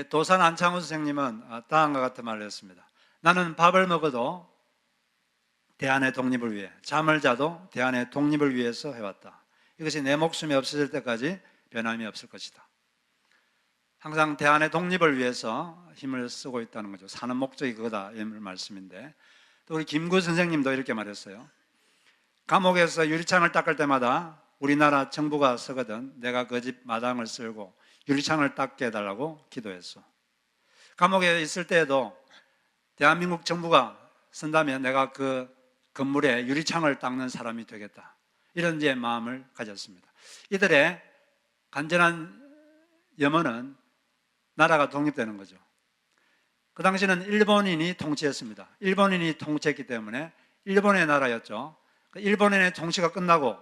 도산 안창호 선생님은 다음과 같은 말을 했습니다. 나는 밥을 먹어도 대한의 독립을 위해, 잠을 자도 대한의 독립을 위해서 해왔다. 이것이 내 목숨이 없어질 때까지 변함이 없을 것이다. 항상 대한의 독립을 위해서 힘을 쓰고 있다는 거죠. 사는 목적이 그거다, 이 말씀인데, 또 우리 김구 선생님도 이렇게 말했어요. 감옥에서 유리창을 닦을 때마다 우리나라 정부가 서거든 내가 그 집 마당을 쓸고 유리창을 닦게 해달라고 기도했어. 감옥에 있을 때에도 대한민국 정부가 쓴다면 내가 그 건물에 유리창을 닦는 사람이 되겠다, 이런 제 마음을 가졌습니다. 이들의 간절한 염원은 나라가 독립되는 거죠. 그 당시는 일본인이 통치했습니다. 일본인이 통치했기 때문에 일본의 나라였죠. 일본인의 통치가 끝나고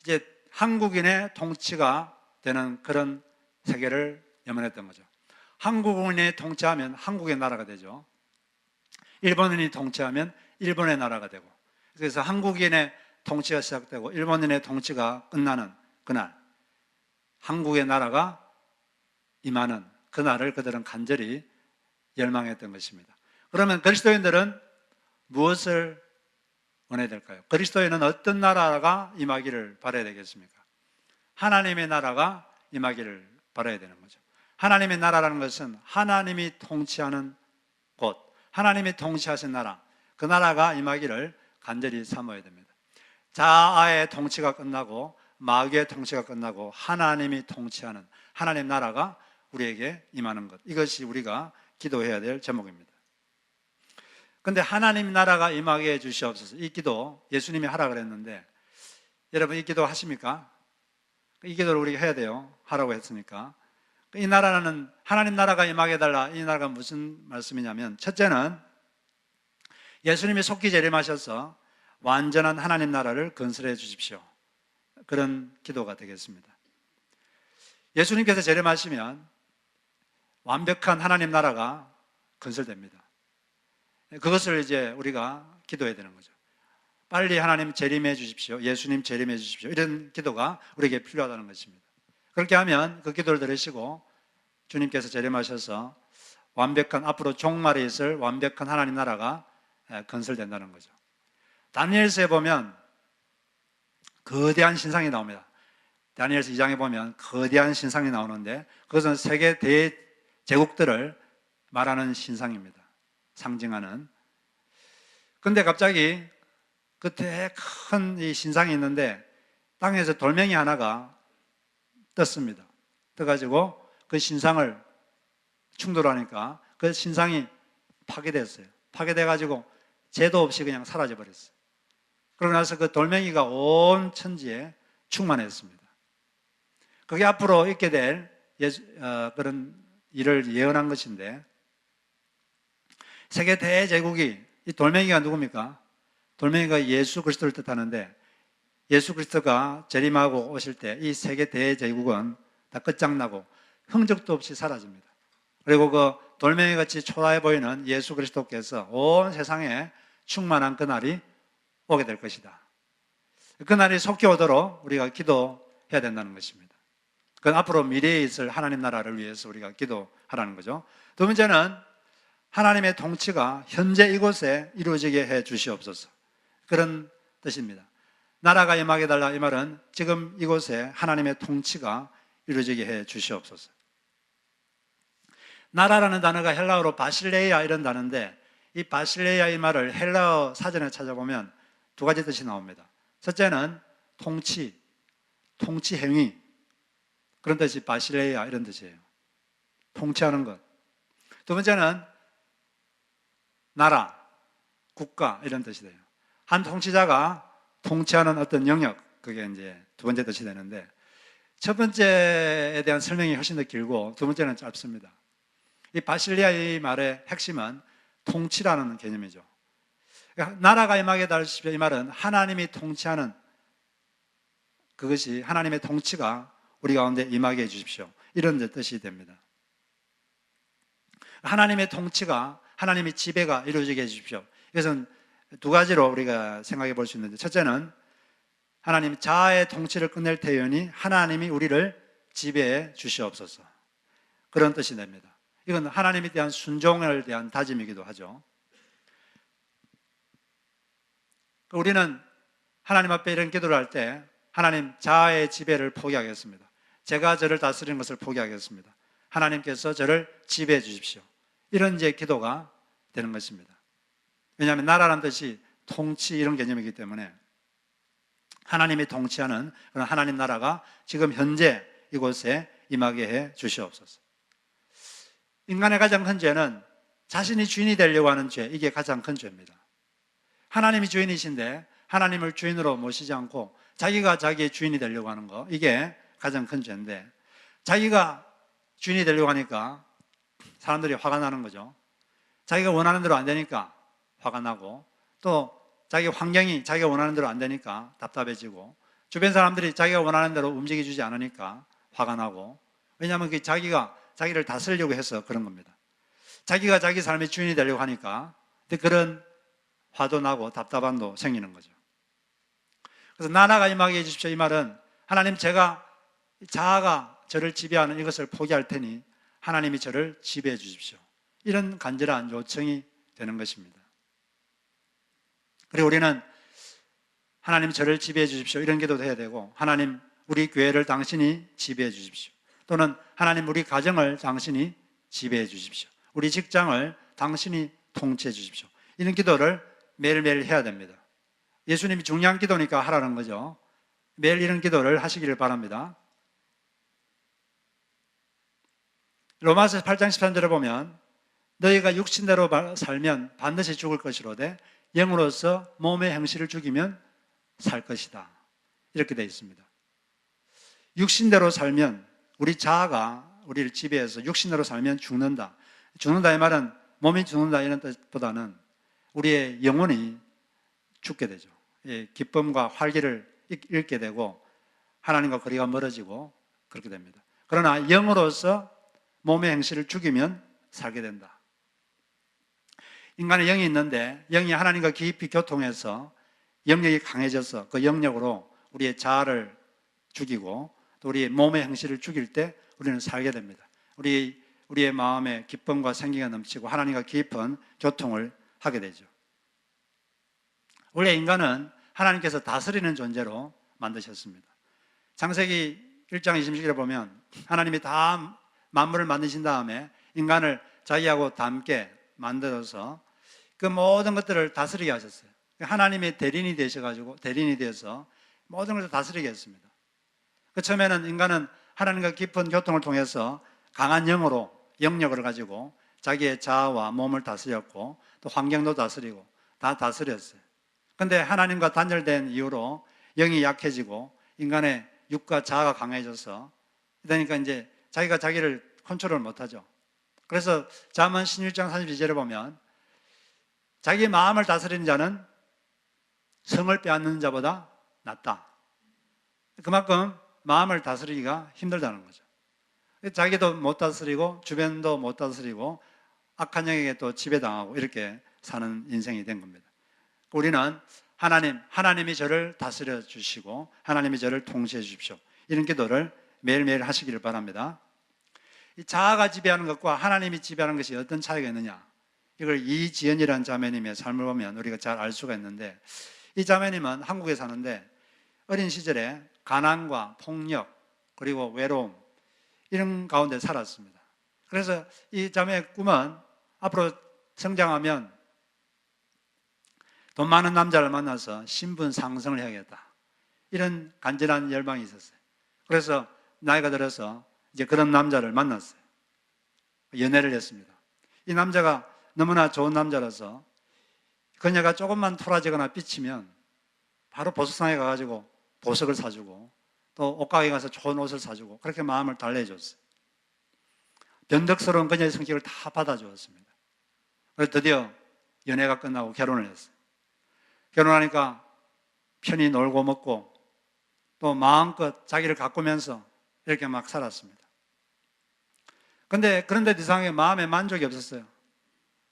이제 한국인의 통치가 되는 그런 세계를 염원했던 거죠. 한국인이 통치하면 한국의 나라가 되죠. 일본인이 통치하면 일본의 나라가 되고, 그래서 한국인의 통치가 시작되고 일본인의 통치가 끝나는 그날 한국의 나라가 임하는 그날을 그들은 간절히 열망했던 것입니다. 그러면 그리스도인들은 무엇을 원해야 될까요? 그리스도인은 어떤 나라가 임하기를 바라야 되겠습니까? 하나님의 나라가 임하기를 바라야 되는 거죠. 하나님의 나라라는 것은 하나님이 통치하는 곳, 하나님이 통치하신 나라, 그 나라가 임하기를 간절히 사모해야 됩니다. 자아의 통치가 끝나고 마귀의 통치가 끝나고 하나님이 통치하는 하나님 나라가 우리에게 임하는 것, 이것이 우리가 기도해야 될 제목입니다. 그런데 하나님 나라가 임하게 해 주시옵소서, 이 기도 예수님이 하라 그랬는데 여러분 이 기도 하십니까? 이 기도를 우리가 해야 돼요. 하라고 했으니까. 이 나라는 하나님 나라가 임하게 해달라, 이 나라가 무슨 말씀이냐면, 첫째는 예수님이 속히 재림하셔서 완전한 하나님 나라를 건설해 주십시오, 그런 기도가 되겠습니다. 예수님께서 재림하시면 완벽한 하나님 나라가 건설됩니다. 그것을 이제 우리가 기도해야 되는 거죠. 빨리 하나님 재림해 주십시오, 예수님 재림해 주십시오, 이런 기도가 우리에게 필요하다는 것입니다. 그렇게 하면 그 기도를 들으시고 주님께서 재림하셔서 완벽한, 앞으로 종말에 있을 완벽한 하나님 나라가 건설된다는 거죠. 다니엘서에 보면 거대한 신상이 나옵니다. 다니엘서 2장에 보면 거대한 신상이 나오는데 그것은 세계 대제국들을 말하는 신상입니다. 상징하는. 그런데 갑자기 끝에 큰 이 신상이 있는데 땅에서 돌멩이 하나가 떴습니다. 떠가지고 그 신상을 충돌하니까 그 신상이 파괴됐어요. 파괴돼가지고 죄도 없이 그냥 사라져버렸어요. 그러고 나서 그 돌멩이가 온 천지에 충만했습니다. 그게 앞으로 있게 될 그런 일을 예언한 것인데, 세계 대제국이, 이 돌멩이가 누굽니까? 돌멩이가 예수 그리스도를 뜻하는데, 예수 그리스도가 재림하고 오실 때 이 세계 대제국은 다 끝장나고 흔적도 없이 사라집니다. 그리고 그 돌멩이같이 초라해 보이는 예수 그리스도께서 온 세상에 충만한 그날이 오게 될 것이다. 그날이 속히 오도록 우리가 기도해야 된다는 것입니다. 그건 앞으로 미래에 있을 하나님 나라를 위해서 우리가 기도하라는 거죠. 두 번째는 하나님의 통치가 현재 이곳에 이루어지게 해 주시옵소서, 그런 뜻입니다. 나라가 임하게 해달라, 이 말은 지금 이곳에 하나님의 통치가 이루어지게 해 주시옵소서. 나라라는 단어가 헬라어로 바실레이아 이런 단어인데, 이 바실레이아 이 말을 헬라어 사전에 찾아보면 두 가지 뜻이 나옵니다. 첫째는 통치, 통치 행위, 그런 뜻이 바실레이아 이런 뜻이에요. 통치하는 것. 두 번째는 나라, 국가 이런 뜻이 돼요. 한 통치자가 통치하는 어떤 영역, 그게 이제 두 번째 뜻이 되는데, 첫 번째에 대한 설명이 훨씬 더 길고 두 번째는 짧습니다. 이 바실레이아 이 말의 핵심은 통치라는 개념이죠. 나라가 임하게 달십시오, 이 말은 하나님이 통치하는, 그것이 하나님의 통치가 우리 가운데 임하게 해주십시오, 이런 뜻이 됩니다. 하나님의 통치가, 하나님의 지배가 이루어지게 해주십시오. 이것은 두 가지로 우리가 생각해 볼 수 있는데, 첫째는 하나님 자아의 통치를 끝낼 테이오니 하나님이 우리를 지배해 주시옵소서, 그런 뜻이 됩니다. 이건 하나님에 대한 순종에 대한 다짐이기도 하죠. 우리는 하나님 앞에 이런 기도를 할 때 하나님, 자아의 지배를 포기하겠습니다. 제가 저를 다스리는 것을 포기하겠습니다. 하나님께서 저를 지배해 주십시오. 이런 이제 기도가 되는 것입니다. 왜냐하면 나라라는 뜻이 통치 이런 개념이기 때문에 하나님이 통치하는 그런 하나님 나라가 지금 현재 이곳에 임하게 해 주시옵소서. 인간의 가장 큰 죄는 자신이 주인이 되려고 하는 죄, 이게 가장 큰 죄입니다. 하나님이 주인이신데 하나님을 주인으로 모시지 않고 자기가 자기의 주인이 되려고 하는 거, 이게 가장 큰 죄인데, 자기가 주인이 되려고 하니까 사람들이 화가 나는 거죠. 자기가 원하는 대로 안 되니까 화가 나고, 또 자기 환경이 자기가 원하는 대로 안 되니까 답답해지고, 주변 사람들이 자기가 원하는 대로 움직여주지 않으니까 화가 나고, 왜냐하면 그 자기가 자기를 다스리려고 해서 그런 겁니다. 자기가 자기 삶의 주인이 되려고 하니까 그런 화도 나고 답답함도 생기는 거죠. 그래서 나라가 임하게 해주십시오, 이 말은 하나님, 제가 자아가 저를 지배하는 이것을 포기할 테니 하나님이 저를 지배해 주십시오, 이런 간절한 요청이 되는 것입니다. 그리고 우리는 하나님, 저를 지배해 주십시오, 이런 기도도 해야 되고, 하나님, 우리 교회를 당신이 지배해 주십시오, 또는 하나님, 우리 가정을 당신이 지배해 주십시오, 우리 직장을 당신이 통치해 주십시오, 이런 기도를 매일매일 해야 됩니다. 예수님이 중요한 기도니까 하라는 거죠. 매일 이런 기도를 하시기를 바랍니다. 로마서 8장 13절에 보면 너희가 육신대로 살면 반드시 죽을 것이로되 영으로서 몸의 행실을 죽이면 살 것이다, 이렇게 되어 있습니다. 육신대로 살면, 우리 자아가 우리를 지배해서 육신대로 살면 죽는다. 죽는다 이 말은 몸이 죽는다 이런 뜻보다는 우리의 영혼이 죽게 되죠. 기쁨과 활기를 잃게 되고 하나님과 거리가 멀어지고 그렇게 됩니다. 그러나 영으로서 몸의 행실을 죽이면 살게 된다. 인간의 영이 있는데 영이 하나님과 깊이 교통해서 영역이 강해져서 그 영역으로 우리의 자아를 죽이고 또 우리의 몸의 행실을 죽일 때 우리는 살게 됩니다. 우리의 마음에 기쁨과 생기가 넘치고 하나님과 깊은 교통을 하게 되죠. 원래 인간은 하나님께서 다스리는 존재로 만드셨습니다. 창세기 1장 26절에 보면 하나님이 다 만물을 만드신 다음에 인간을 자기하고 닮게 만들어서 그 모든 것들을 다스리게 하셨어요. 하나님의 대리인이 되셔가지고 대리인이 되어서 모든 것을 다스리게 했습니다. 그 처음에는 인간은 하나님과 깊은 교통을 통해서 강한 영으로 영역을 가지고 자기의 자아와 몸을 다스렸고 또 환경도 다스리고 다 다스렸어요. 그런데 하나님과 단절된 이후로 영이 약해지고 인간의 육과 자아가 강해져서 그러니까 이제 자기가 자기를 컨트롤 못하죠. 그래서 잠언 16장 32절에 보면 자기 마음을 다스리는 자는 성을 빼앗는 자보다 낫다. 그만큼 마음을 다스리기가 힘들다는 거죠. 자기도 못 다스리고 주변도 못 다스리고 악한 영에게 또 지배당하고 이렇게 사는 인생이 된 겁니다. 우리는 하나님이 저를 다스려 주시고 하나님이 저를 통치해 주십시오, 이런 기도를 매일매일 하시기를 바랍니다. 이 자아가 지배하는 것과 하나님이 지배하는 것이 어떤 차이가 있느냐, 이걸 이지연이라는 자매님의 삶을 보면 우리가 잘 알 수가 있는데, 이 자매님은 한국에 사는데 어린 시절에 가난과 폭력 그리고 외로움 이런 가운데 살았습니다. 그래서 이 자매의 꿈은 앞으로 성장하면 돈 많은 남자를 만나서 신분 상승을 해야겠다, 이런 간절한 열망이 있었어요. 그래서 나이가 들어서 이제 그런 남자를 만났어요. 연애를 했습니다. 이 남자가 너무나 좋은 남자라서 그녀가 조금만 토라지거나 삐치면 바로 보석상에 가가지고 보석을 사주고 또 옷가게 가서 좋은 옷을 사주고 그렇게 마음을 달래줬어요. 변덕스러운 그녀의 성격을 다 받아주었습니다. 그래서 드디어 연애가 끝나고 결혼을 했어요. 결혼하니까 편히 놀고 먹고 또 마음껏 자기를 가꾸면서 이렇게 막 살았습니다. 그런데 이상하게 마음에 만족이 없었어요.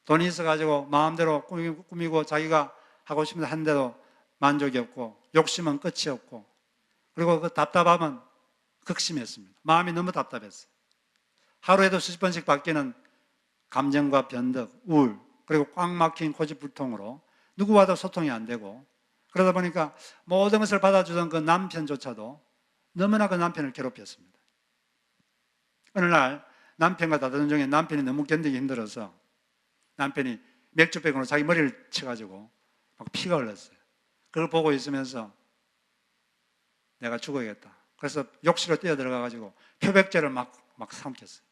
돈이 있어가지고 마음대로 꾸미고 자기가 하고 싶은 데 하는데도 만족이 없고 욕심은 끝이 없고 그리고 그 답답함은 극심했습니다. 마음이 너무 답답했어요. 하루에도 수십 번씩 바뀌는 감정과 변덕, 우울, 그리고 꽉 막힌 고집불통으로 누구와도 소통이 안 되고, 그러다 보니까 모든 것을 받아주던 그 남편조차도 너무나 그 남편을 괴롭혔습니다. 어느 날 남편과 다투는 중에 남편이 너무 견디기 힘들어서 남편이 맥주병으로 자기 머리를 쳐가지고 막 피가 흘렀어요. 그걸 보고 있으면서 내가 죽어야겠다. 그래서 욕실로 뛰어들어가가지고 표백제를 막 삼켰어요.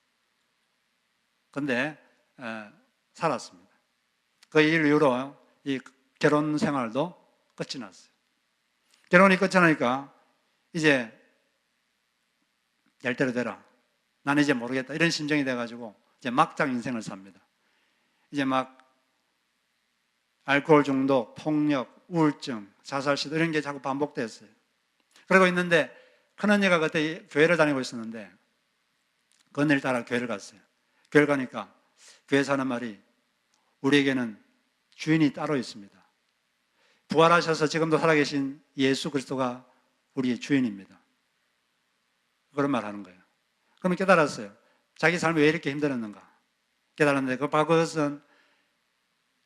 근데 살았습니다. 그 일 이후로 이 결혼 생활도 끝이 났어요. 결혼이 끝이 나니까 이제 될 대로 되라. 나는 이제 모르겠다. 이런 심정이 돼가지고 이제 막장 인생을 삽니다. 이제 막 알코올 중독, 폭력, 우울증, 자살 시도 이런 게 자꾸 반복됐어요. 그러고 있는데 큰언니가 그때 교회를 다니고 있었는데 그 언니를 따라 교회를 갔어요. 교회를 가니까 교회에서 하는 말이 우리에게는 주인이 따로 있습니다. 부활하셔서 지금도 살아계신 예수 그리스도가 우리의 주인입니다. 그런 말 하는 거예요. 그러면 깨달았어요. 자기 삶이 왜 이렇게 힘들었는가 깨달았는데 그것은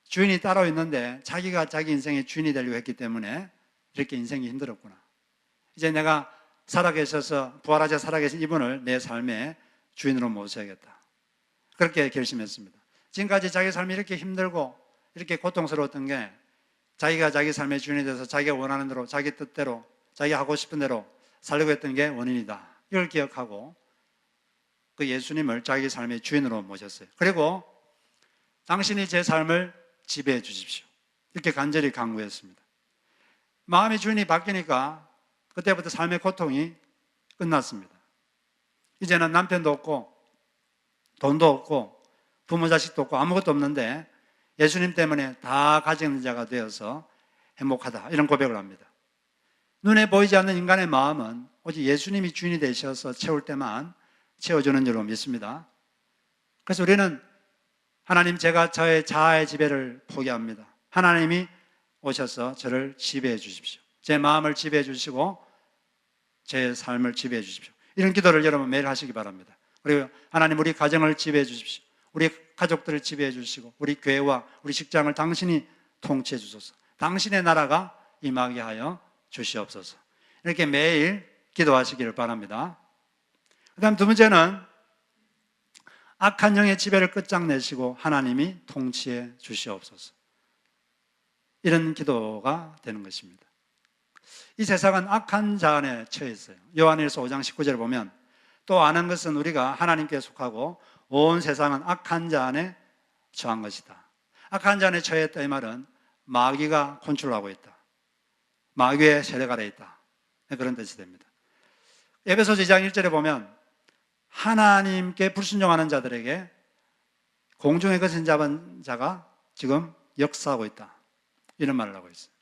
주인이 따로 있는데 자기가 자기 인생의 주인이 되려고 했기 때문에 이렇게 인생이 힘들었구나. 이제 내가 살아계셔서 부활하셔서 살아계신 이분을 내 삶의 주인으로 모셔야겠다. 그렇게 결심했습니다. 지금까지 자기 삶이 이렇게 힘들고 이렇게 고통스러웠던 게 자기가 자기 삶의 주인이 돼서 자기가 원하는 대로 자기 뜻대로 자기가 하고 싶은 대로 살려고 했던 게 원인이다. 이걸 기억하고 그 예수님을 자기 삶의 주인으로 모셨어요. 그리고 당신이 제 삶을 지배해 주십시오. 이렇게 간절히 간구했습니다. 마음의 주인이 바뀌니까 그때부터 삶의 고통이 끝났습니다. 이제는 남편도 없고 돈도 없고 부모 자식도 없고 아무것도 없는데 예수님 때문에 다 가진 자가 되어서 행복하다 이런 고백을 합니다. 눈에 보이지 않는 인간의 마음은 오직 예수님이 주인이 되셔서 채울 때만 채워주는 줄로 믿습니다. 그래서 우리는 하나님 제가 저의 자아의 지배를 포기합니다. 하나님이 오셔서 저를 지배해 주십시오. 제 마음을 지배해 주시고 제 삶을 지배해 주십시오. 이런 기도를 여러분 매일 하시기 바랍니다. 그리고 하나님 우리 가정을 지배해 주십시오. 우리 가족들을 지배해 주시고 우리 교회와 우리 직장을 당신이 통치해 주소서. 당신의 나라가 임하게 하여 주시옵소서. 이렇게 매일 기도하시기를 바랍니다. 그 다음 두 번째는 악한 영의 지배를 끝장내시고 하나님이 통치해 주시옵소서. 이런 기도가 되는 것입니다. 이 세상은 악한 자 안에 처해 있어요. 요한일서 5장 19절을 보면 또 아는 것은 우리가 하나님께 속하고 온 세상은 악한 자 안에 처한 것이다. 악한 자 안에 처했다 이 말은 마귀가 컨트롤하고 있다. 마귀의 세력 아래 있다. 그런 뜻이 됩니다. 에베소서 2장 1절에 보면 하나님께 불순종하는 자들에게 공중에 거친 잡은 자가 지금 역사하고 있다. 이런 말을 하고 있어요.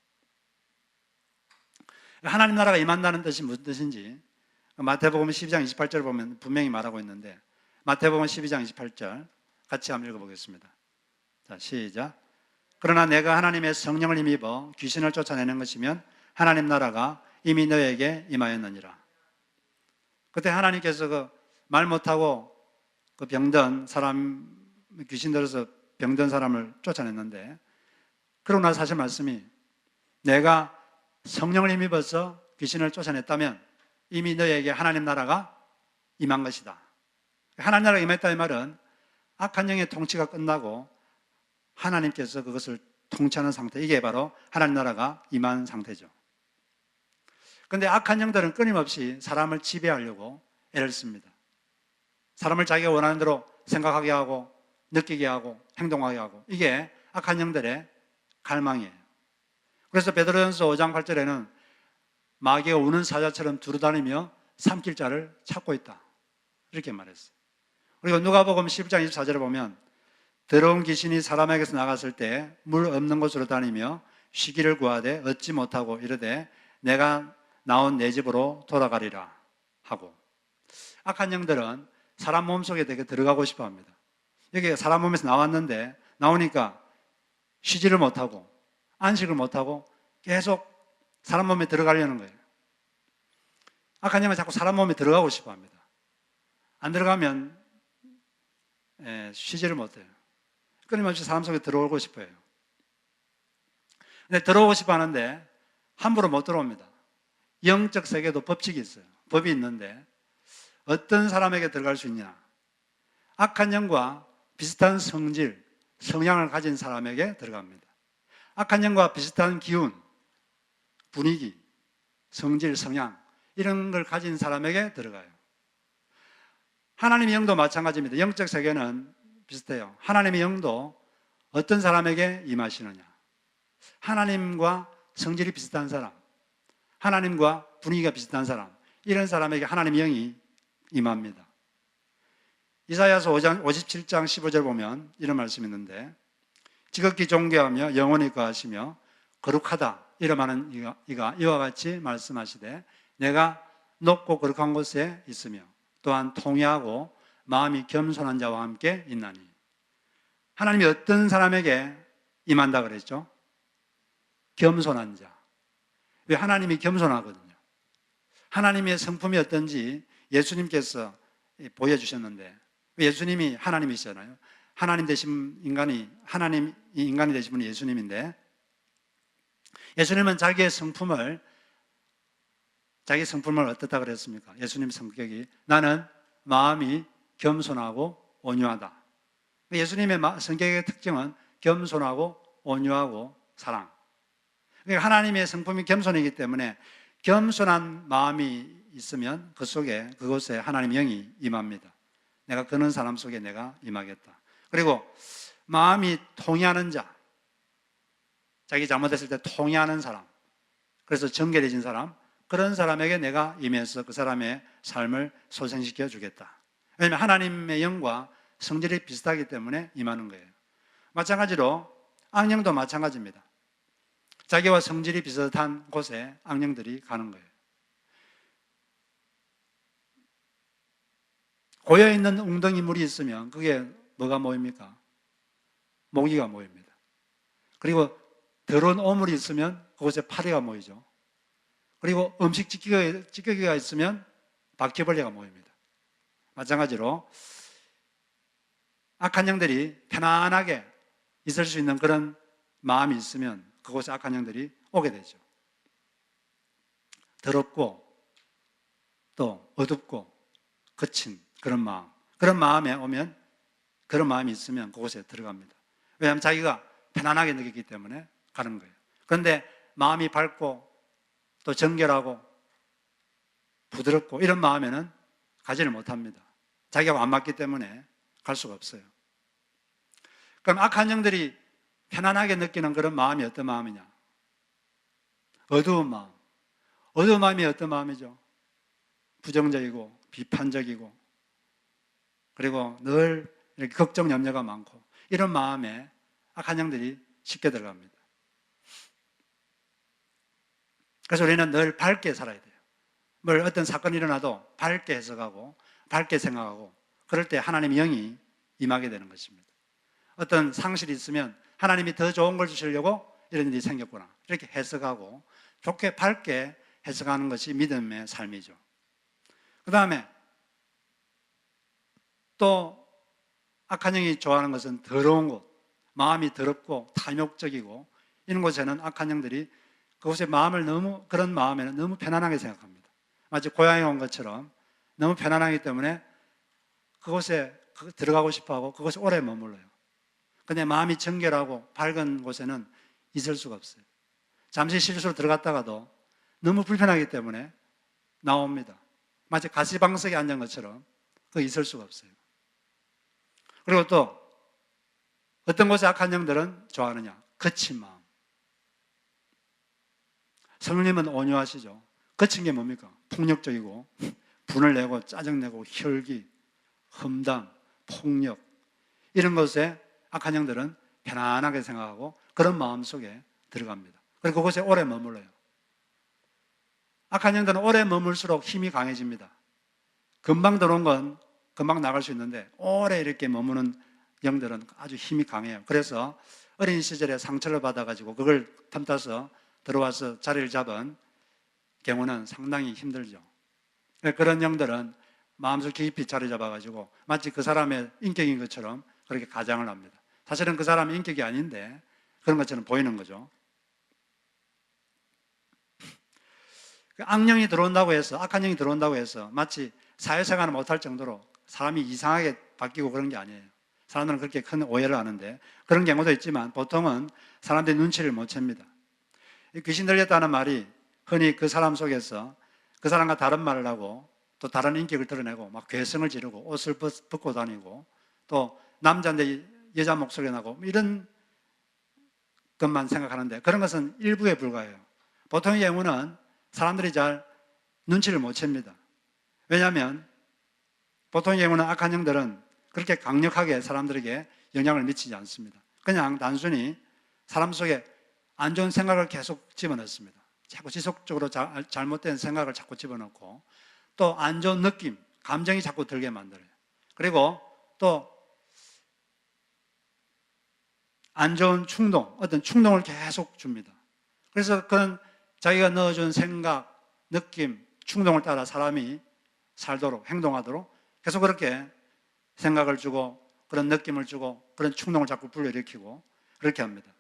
하나님 나라가 임한다는 뜻이 무슨 뜻인지 마태복음 12장 28절을 보면 분명히 말하고 있는데 마태복음 12장 28절 같이 한번 읽어보겠습니다. 자, 시작. 그러나 내가 하나님의 성령을 힘입어 귀신을 쫓아내는 것이면 하나님 나라가 이미 너에게 임하였느니라. 그때 하나님께서 말 못하고 그 병든 사람, 귀신 들어서 병든 사람을 쫓아냈는데 그러고 나서 하신 말씀이 내가 성령을 힘입어서 귀신을 쫓아냈다면 이미 너에게 하나님 나라가 임한 것이다. 하나님 나라가 임했다 이 말은 악한 영의 통치가 끝나고 하나님께서 그것을 통치하는 상태, 이게 바로 하나님 나라가 임한 상태죠. 그런데 악한 영들은 끊임없이 사람을 지배하려고 애를 씁니다. 사람을 자기가 원하는 대로 생각하게 하고 느끼게 하고 행동하게 하고 이게 악한 영들의 갈망이에요. 그래서 베드로전서 5장 8절에는 마귀가 우는 사자처럼 두루다니며 삼킬 자를 찾고 있다. 이렇게 말했어요. 그리고 누가복음 11장 24절에 보면 더러운 귀신이 사람에게서 나갔을 때 물 없는 곳으로 다니며 쉬기를 구하되 얻지 못하고 이르되 내가 나온 내 집으로 돌아가리라 하고 악한 영들은 사람 몸속에 되게 들어가고 싶어 합니다. 여기 사람 몸에서 나왔는데 나오니까 쉬지를 못하고 안식을 못하고 계속 사람 몸에 들어가려는 거예요. 악한 영은 자꾸 사람 몸에 들어가고 싶어 합니다. 안 들어가면 쉬지를 못해요. 끊임없이 사람 속에 들어오고 싶어요. 근데 들어오고 싶어 하는데 함부로 못 들어옵니다. 영적 세계도 법칙이 있어요. 법이 있는데 어떤 사람에게 들어갈 수 있냐? 악한 영과 비슷한 성질, 성향을 가진 사람에게 들어갑니다. 악한 영과 비슷한 기운, 분위기, 성질, 성향 이런 걸 가진 사람에게 들어가요. 하나님의 영도 마찬가지입니다. 영적 세계는 비슷해요. 하나님의 영도 어떤 사람에게 임하시느냐? 하나님과 성질이 비슷한 사람, 하나님과 분위기가 비슷한 사람, 이런 사람에게 하나님의 영이 임합니다. 이사야서 57장 15절 보면 이런 말씀이 있는데, 지극히 존귀하며 영원히 거하시며 거룩하다 이름하는 이가 이와 같이 말씀하시되, 내가 높고 거룩한 곳에 있으며 또한 통회하고 마음이 겸손한 자와 함께 있나니. 하나님이 어떤 사람에게 임한다 그랬죠? 겸손한 자. 왜? 하나님이 겸손하거든요. 하나님의 성품이 어떤지 예수님께서 보여주셨는데, 예수님이 하나님이시잖아요. 하나님이 되신 분이 예수님인데, 예수님은 자기 성품을 어떻다 그랬습니까? 예수님 성격이 나는 마음이 겸손하고 온유하다. 예수님의 성격의 특징은 겸손하고 온유하고 사랑. 그러니까 하나님의 성품이 겸손이기 때문에 겸손한 마음이 있으면 그곳에 하나님의 영이 임합니다. 내가 그런 사람 속에 내가 임하겠다. 그리고 마음이 통회하는 자, 자기 잘못했을 때 통회하는 사람, 그래서 정결해진 사람, 그런 사람에게 내가 임해서 그 사람의 삶을 소생시켜 주겠다. 왜냐하면 하나님의 영과 성질이 비슷하기 때문에 임하는 거예요. 마찬가지로 악령도 마찬가지입니다. 자기와 성질이 비슷한 곳에 악령들이 가는 거예요. 고여있는 웅덩이 물이 있으면 그게 뭐가 모입니까? 모기가 모입니다. 그리고 더러운 오물이 있으면 그곳에 파리가 모이죠. 그리고 음식 찌꺼기가 있으면 바퀴벌레가 모입니다. 마찬가지로 악한 영들이 편안하게 있을 수 있는 그런 마음이 있으면 그곳에 악한 영들이 오게 되죠. 더럽고 또 어둡고 거친 그런 마음에 오면, 그런 마음이 있으면 그곳에 들어갑니다. 왜냐하면 자기가 편안하게 느끼기 때문에 가는 거예요. 그런데 마음이 밝고 또 정결하고 부드럽고 이런 마음에는 가지를 못합니다. 자기하고 안 맞기 때문에 갈 수가 없어요. 그럼 악한 영들이 편안하게 느끼는 그런 마음이 어떤 마음이냐? 어두운 마음. 어두운 마음이 어떤 마음이죠? 부정적이고 비판적이고, 그리고 늘 이렇게 걱정 염려가 많고, 이런 마음에 악한 영들이 쉽게 들어갑니다. 그래서 우리는 늘 밝게 살아야 돼요. 어떤 사건이 일어나도 밝게 해석하고 밝게 생각하고, 그럴 때 하나님의 영이 임하게 되는 것입니다. 어떤 상실이 있으면 하나님이 더 좋은 걸 주시려고 이런 일이 생겼구나, 이렇게 해석하고 좋게 밝게 해석하는 것이 믿음의 삶이죠. 그 다음에 또 악한 영이 좋아하는 것은 더러운 곳, 마음이 더럽고 탐욕적이고 이런 곳에는 악한 영들이 그곳의 그런 마음에는 너무 편안하게 생각합니다. 마치 고향에 온 것처럼 너무 편안하기 때문에 그곳에 들어가고 싶어하고 그곳에 오래 머물러요. 근데 마음이 정결하고 밝은 곳에는 있을 수가 없어요. 잠시 실수로 들어갔다가도 너무 불편하기 때문에 나옵니다. 마치 가시방석에 앉은 것처럼 거기 있을 수가 없어요. 그리고 또 어떤 곳에 악한 영들은 좋아하느냐? 거친 마음. 성령님은 온유하시죠. 거친 게 뭡니까? 폭력적이고 분을 내고 짜증내고 혈기, 험담, 폭력, 이런 것에 악한 영들은 편안하게 생각하고 그런 마음 속에 들어갑니다. 그리고 그곳에 오래 머물러요. 악한 영들은 오래 머물수록 힘이 강해집니다. 금방 들어온 건 금방 나갈 수 있는데 오래 이렇게 머무는 영들은 아주 힘이 강해요. 그래서 어린 시절에 상처를 받아가지고 그걸 틈타서 들어와서 자리를 잡은 경우는 상당히 힘들죠. 그런 영들은 마음속 깊이 자리 잡아가지고 마치 그 사람의 인격인 것처럼 그렇게 가장을 합니다. 사실은 그 사람의 인격이 아닌데 그런 것처럼 보이는 거죠. 악령이 들어온다고 해서, 악한 영이 들어온다고 해서 마치 사회생활을 못할 정도로 사람이 이상하게 바뀌고 그런 게 아니에요. 사람들은 그렇게 큰 오해를 하는데 그런 경우도 있지만 보통은 사람들이 눈치를 못 챕니다. 귀신 들렸다는 말이 흔히 그 사람 속에서 그 사람과 다른 말을 하고 또 다른 인격을 드러내고 막 괴성을 지르고 옷을 벗고 다니고 또 남자인데 여자 목소리가 나고 이런 것만 생각하는데 그런 것은 일부에 불과해요. 보통의 경우는 사람들이 잘 눈치를 못 챕니다. 왜냐하면 보통의 경우는 악한 영들은 그렇게 강력하게 사람들에게 영향을 미치지 않습니다. 그냥 단순히 사람 속에 안 좋은 생각을 계속 집어넣습니다. 자꾸 지속적으로 잘못된 생각을 자꾸 집어넣고 또 안 좋은 느낌, 감정이 자꾸 들게 만들어요. 그리고 또 안 좋은 충동, 어떤 충동을 계속 줍니다. 그래서 그런 자기가 넣어준 생각, 느낌, 충동을 따라 사람이 살도록, 행동하도록 계속 그렇게 생각을 주고 그런 느낌을 주고 그런 충동을 자꾸 불러일으키고 그렇게 합니다.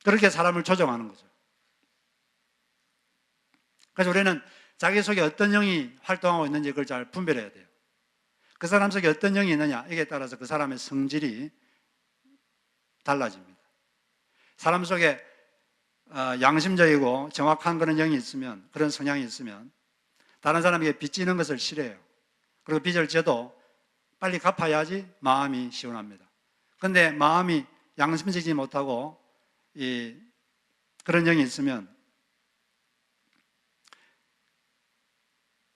그렇게 사람을 조종하는 거죠. 그래서 우리는 자기 속에 어떤 영이 활동하고 있는지 그걸 잘 분별해야 돼요. 그 사람 속에 어떤 영이 있느냐 이게 따라서 그 사람의 성질이 달라집니다. 사람 속에 양심적이고 정확한 그런 영이 있으면, 그런 성향이 있으면 다른 사람에게 빚지는 것을 싫어해요. 그리고 빚을 져도 빨리 갚아야지 마음이 시원합니다. 그런데 마음이 양심적이지 못하고 그런 영이 있으면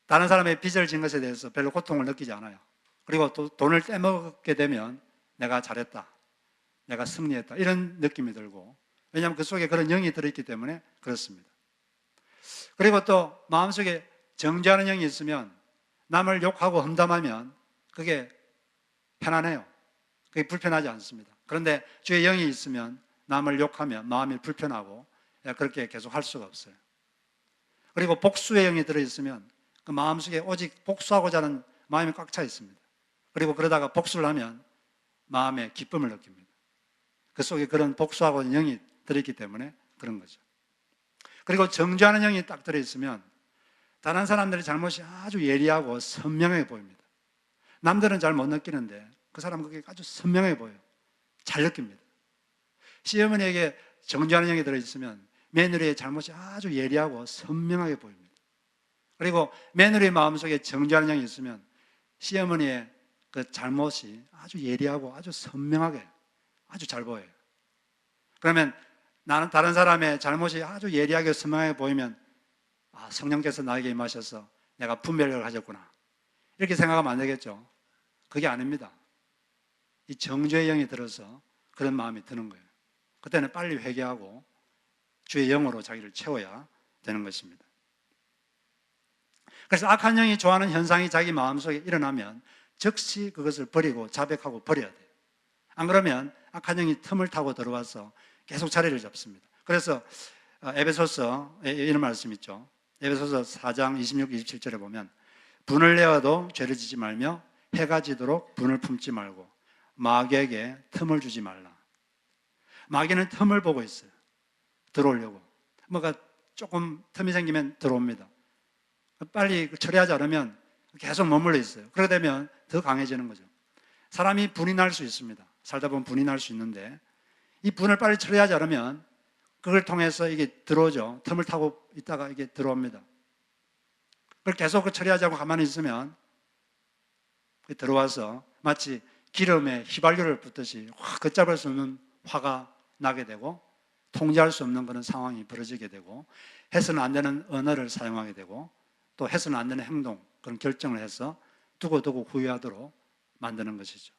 다른 사람의 빚을 진 것에 대해서 별로 고통을 느끼지 않아요. 그리고 또 돈을 떼먹게 되면 내가 잘했다, 내가 승리했다 이런 느낌이 들고, 왜냐하면 그 속에 그런 영이 들어있기 때문에 그렇습니다. 그리고 또 마음속에 정죄하는 영이 있으면 남을 욕하고 험담하면 그게 편안해요. 그게 불편하지 않습니다. 그런데 주의 영이 있으면 남을 욕하면 마음이 불편하고 그렇게 계속 할 수가 없어요. 그리고 복수의 영이 들어있으면 그 마음속에 오직 복수하고자 하는 마음이 꽉 차 있습니다. 그리고 그러다가 복수를 하면 마음에 기쁨을 느낍니다. 그 속에 그런 복수하고 영이 들어있기 때문에 그런 거죠. 그리고 정죄하는 영이 딱 들어있으면 다른 사람들의 잘못이 아주 예리하고 선명하게 보입니다. 남들은 잘 못 느끼는데 그 사람은 그게 아주 선명해 보여요. 잘 느낍니다. 시어머니에게 정죄하는 영이 들어있으면 며느리의 잘못이 아주 예리하고 선명하게 보입니다. 그리고 며느리의 마음속에 정죄하는 영이 있으면 시어머니의 그 잘못이 아주 예리하고 아주 선명하게 아주 잘 보여요. 그러면 나는 다른 사람의 잘못이 아주 예리하게 선명하게 보이면 성령께서 나에게 임하셔서 내가 분별력을 가졌구나 이렇게 생각하면 안 되겠죠. 그게 아닙니다. 이 정죄의 영이 들어서 그런 마음이 드는 거예요. 그때는 빨리 회개하고 주의 영으로 자기를 채워야 되는 것입니다. 그래서 악한 영이 좋아하는 현상이 자기 마음속에 일어나면 즉시 그것을 버리고 자백하고 버려야 돼요. 안 그러면 악한 영이 틈을 타고 들어와서 계속 자리를 잡습니다. 그래서 에베소서에 이런 말씀 있죠. 에베소서 4장 26, 27절에 보면 분을 내어도 죄를 지지 말며 해가 지도록 분을 품지 말고 마귀에게 틈을 주지 말라. 마귀는 틈을 보고 있어요. 들어오려고. 뭐가 조금 틈이 생기면 들어옵니다. 빨리 처리하지 않으면 계속 머물러 있어요. 그러게 되면 더 강해지는 거죠. 사람이 분이 날 수 있습니다. 살다 보면 분이 날 수 있는데 이 분을 빨리 처리하지 않으면 그걸 통해서 이게 들어오죠. 틈을 타고 있다가 이게 들어옵니다. 그걸 계속 처리하지 않고 가만히 있으면 들어와서 마치 기름에 휘발유를 붓듯이 확 걷잡을 수 없는 화가 나게 되고 통제할 수 없는 그런 상황이 벌어지게 되고 해서는 안 되는 언어를 사용하게 되고 또 해서는 안 되는 행동, 그런 결정을 해서 두고두고 후회하도록 만드는 것이죠.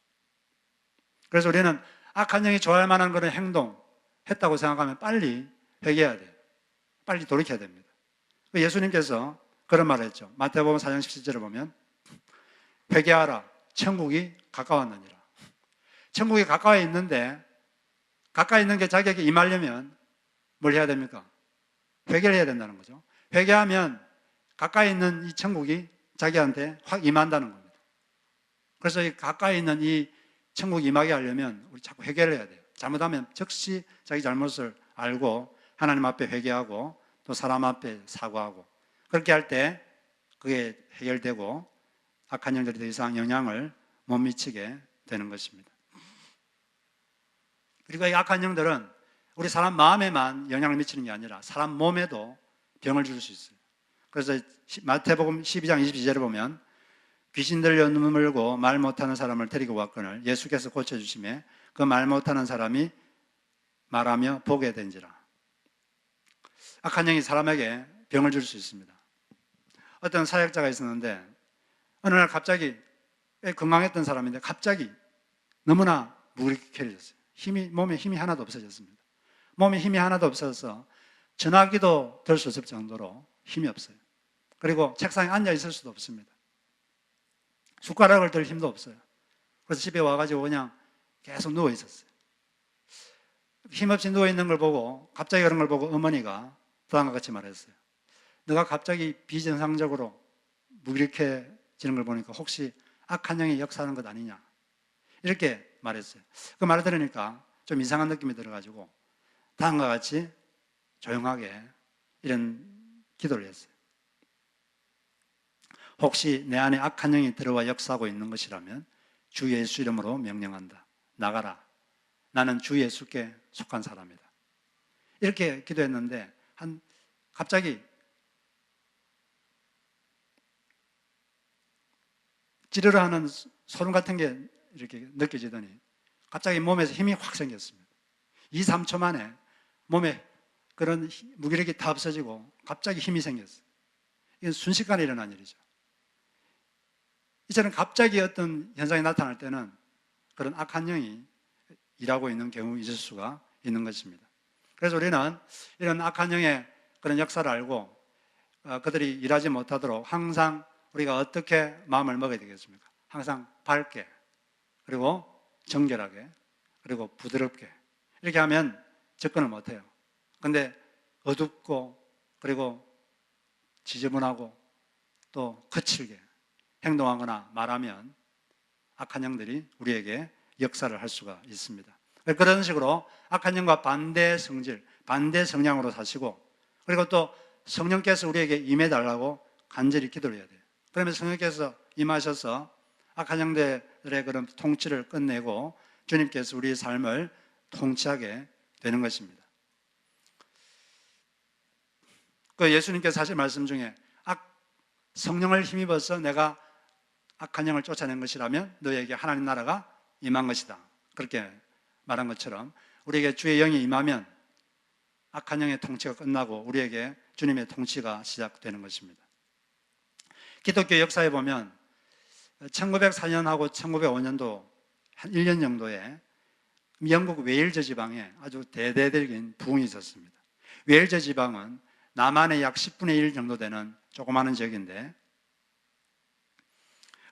그래서 우리는 악한 영이 좋아할 만한 그런 행동 했다고 생각하면 빨리 회개해야 돼요. 빨리 돌이켜야 됩니다. 예수님께서 그런 말을 했죠. 마태복음 4장 17절을 보면 회개하라, 천국이 가까웠느니라. 천국이 가까이 있는데 가까이 있는 게 자기에게 임하려면 뭘 해야 됩니까? 회개를 해야 된다는 거죠. 회개하면 가까이 있는 이 천국이 자기한테 확 임한다는 겁니다. 그래서 이 가까이 있는 이 천국 임하게 하려면 우리 자꾸 회개를 해야 돼요. 잘못하면 즉시 자기 잘못을 알고 하나님 앞에 회개하고 또 사람 앞에 사과하고, 그렇게 할 때 그게 해결되고 악한 영들이 더 이상 영향을 못 미치게 되는 것입니다. 그리고 이 악한 영들은 우리 사람 마음에만 영향을 미치는 게 아니라 사람 몸에도 병을 줄 수 있어요. 그래서 마태복음 12장 22절에 보면 귀신 들려 눈물 물고 말 못하는 사람을 데리고 왔거늘 예수께서 고쳐주심에 그 말 못하는 사람이 말하며 보게 된지라. 악한 영이 사람에게 병을 줄 수 있습니다. 어떤 사역자가 있었는데 어느 날 갑자기 건강했던 사람인데 갑자기 너무나 무기력해졌어요. 몸에 힘이 하나도 없어졌습니다. 몸에 힘이 하나도 없어서 전화기도 들 수 없을 정도로 힘이 없어요. 그리고 책상에 앉아 있을 수도 없습니다. 숟가락을 들 힘도 없어요. 그래서 집에 와가지고 그냥 계속 누워 있었어요. 힘없이 누워 있는 걸 보고, 갑자기 그런 걸 보고 어머니가 다음과 같이 말했어요. 너가 갑자기 비정상적으로 무기력해지는 걸 보니까 혹시 악한 영이 역사하는 것 아니냐, 이렇게 말했어요. 그 말을 들으니까 좀 이상한 느낌이 들어가지고 다음과 같이 조용하게 이런 기도를 했어요. 혹시 내 안에 악한 영이 들어와 역사하고 있는 것이라면 주 예수 이름으로 명령한다. 나가라. 나는 주 예수께 속한 사람이다. 이렇게 기도했는데 갑자기 찌르르 하는 소름 같은 게 이렇게 느껴지더니 갑자기 몸에서 힘이 확 생겼습니다. 2, 3초 만에 몸에 그런 무기력이 다 없어지고 갑자기 힘이 생겼어요. 이건 순식간에 일어난 일이죠. 이처럼 갑자기 어떤 현상이 나타날 때는 그런 악한 영이 일하고 있는 경우 있을 수가 있는 것입니다. 그래서 우리는 이런 악한 영의 그런 역사를 알고 그들이 일하지 못하도록 항상 우리가 어떻게 마음을 먹어야 되겠습니까? 항상 밝게, 그리고 정결하게, 그리고 부드럽게, 이렇게 하면 접근을 못해요. 근데 어둡고 그리고 지저분하고 또 거칠게 행동하거나 말하면 악한 영들이 우리에게 역사를 할 수가 있습니다. 그런 식으로 악한 영과 반대 성질, 반대 성향으로 사시고, 그리고 또 성령께서 우리에게 임해달라고 간절히 기도를 해야 돼요. 그러면 성령께서 임하셔서 악한 영들의 그런 통치를 끝내고 주님께서 우리의 삶을 통치하게 되는 것입니다. 그 예수님께서 하신 말씀 중에 성령을 힘입어서 내가 악한 영을 쫓아낸 것이라면 너에게 하나님 나라가 임한 것이다, 그렇게 말한 것처럼 우리에게 주의 영이 임하면 악한 영의 통치가 끝나고 우리에게 주님의 통치가 시작되는 것입니다. 기독교 역사에 보면 1904년하고 1905년도 한 1년 정도에 영국 웨일즈 지방에 아주 대대적인 부흥이 있었습니다. 웨일즈 지방은 남한의 약 10분의 1 정도 되는 조그마한 지역인데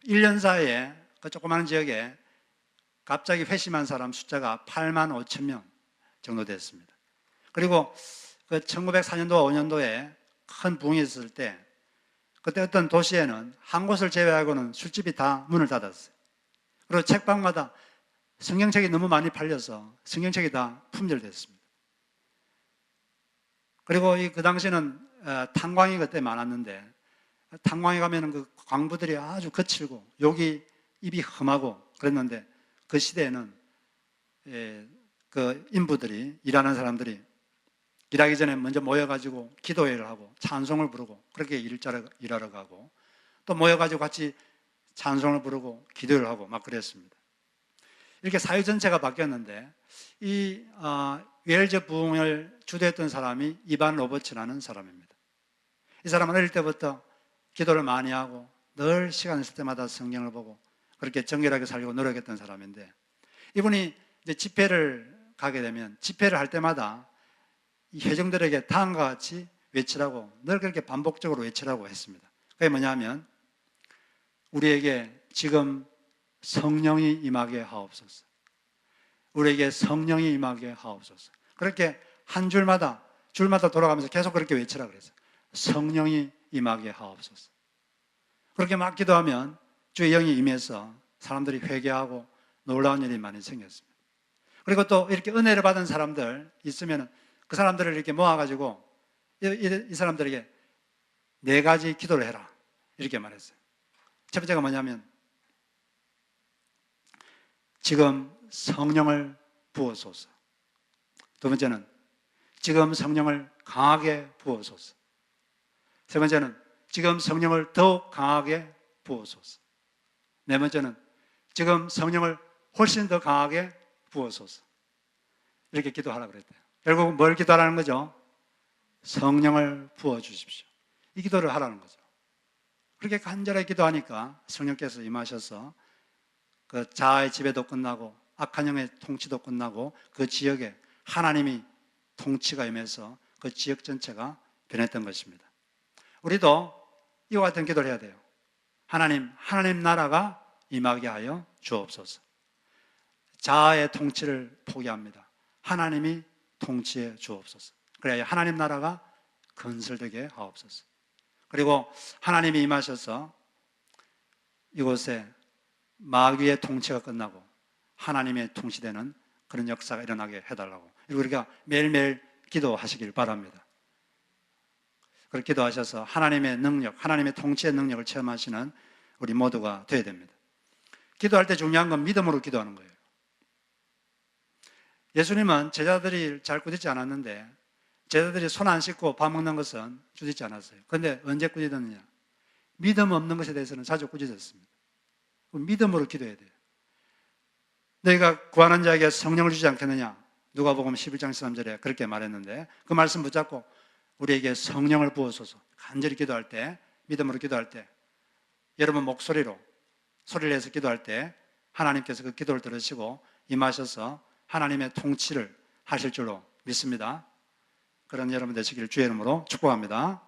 1년 사이에 그 조그마한 지역에 갑자기 회심한 사람 숫자가 8만 5천 명 정도 됐습니다. 그리고 그 1904년도와 5년도에 큰 부흥이 있었을 때 그때 어떤 도시에는 한 곳을 제외하고는 술집이 다 문을 닫았어요. 그리고 책방마다 성경책이 너무 많이 팔려서 성경책이 다 품절됐습니다. 그리고 그 당시에는 탄광이 그때 많았는데 탄광에 가면은 그 광부들이 아주 거칠고 욕이 입이 험하고 그랬는데 그 시대에는 그 인부들이, 일하는 사람들이 일하기 전에 먼저 모여가지고 기도회를 하고 찬송을 부르고 그렇게 일하러 가고 또 모여가지고 같이 찬송을 부르고 기도를 하고 막 그랬습니다. 이렇게 사회 전체가 바뀌었는데 이 웨일즈 부흥을 주도했던 사람이 이반 로버츠라는 사람입니다. 이 사람은 어릴 때부터 기도를 많이 하고 늘 시간 있을 때마다 성경을 보고 그렇게 정결하게 살려고 노력했던 사람인데 이분이 이제 집회를 가게 되면 집회를 할 때마다 이 회중들에게 다음과 같이 외치라고, 늘 그렇게 반복적으로 외치라고 했습니다. 그게 뭐냐면 우리에게 지금 성령이 임하게 하옵소서, 우리에게 성령이 임하게 하옵소서. 그렇게 한 줄마다 돌아가면서 계속 그렇게 외치라고 그랬어요. 성령이 임하게 하옵소서. 그렇게 막 기도하면 주의 영이 임해서 사람들이 회개하고 놀라운 일이 많이 생겼습니다. 그리고 또 이렇게 은혜를 받은 사람들 있으면 그 사람들을 이렇게 모아가지고 이 사람들에게 4가지 기도를 해라 이렇게 말했어요. 첫 번째가 뭐냐면 지금 성령을 부어소서. 두 번째는 지금 성령을 강하게 부어소서. 세 번째는 지금 성령을 더욱 강하게 부어소서. 네 번째는 지금 성령을 훨씬 더 강하게 부어소서. 이렇게 기도하라고 그랬대요. 결국 뭘 기도하라는 거죠? 성령을 부어주십시오. 이 기도를 하라는 거죠. 그렇게 간절하게 기도하니까 성령께서 임하셔서 그 자아의 지배도 끝나고 악한 영의 통치도 끝나고 그 지역에 하나님이 통치가 임해서 그 지역 전체가 변했던 것입니다. 우리도 이와 같은 기도를 해야 돼요. 하나님 나라가 임하게 하여 주옵소서. 자아의 통치를 포기합니다. 하나님이 통치해 주옵소서. 그래야 하나님 나라가 건설되게 하옵소서. 그리고 하나님이 임하셔서 이곳에 마귀의 통치가 끝나고 하나님의 통치되는 그런 역사가 일어나게 해달라고. 그리고 우리가 매일매일 기도하시길 바랍니다. 그렇게 기도하셔서 하나님의 능력, 하나님의 통치의 능력을 체험하시는 우리 모두가 되어야 됩니다. 기도할 때 중요한 건 믿음으로 기도하는 거예요. 예수님은 제자들이 잘 꾸짖지 않았는데 제자들이 손 안 씻고 밥 먹는 것은 꾸짖지 않았어요. 그런데 언제 꾸짖었느냐? 믿음 없는 것에 대해서는 자주 꾸짖었습니다. 믿음으로 기도해야 돼요. 너희가 구하는 자에게 성령을 주지 않겠느냐? 누가복음 11장 13절에 그렇게 말했는데 그 말씀 붙잡고 우리에게 성령을 부어소서. 간절히 기도할 때, 믿음으로 기도할 때, 여러분 목소리로 소리를 내서 기도할 때 하나님께서 그 기도를 들으시고 임하셔서 하나님의 통치를 하실 줄로 믿습니다. 그런 여러분 되시기를 주의 이름으로 축복합니다.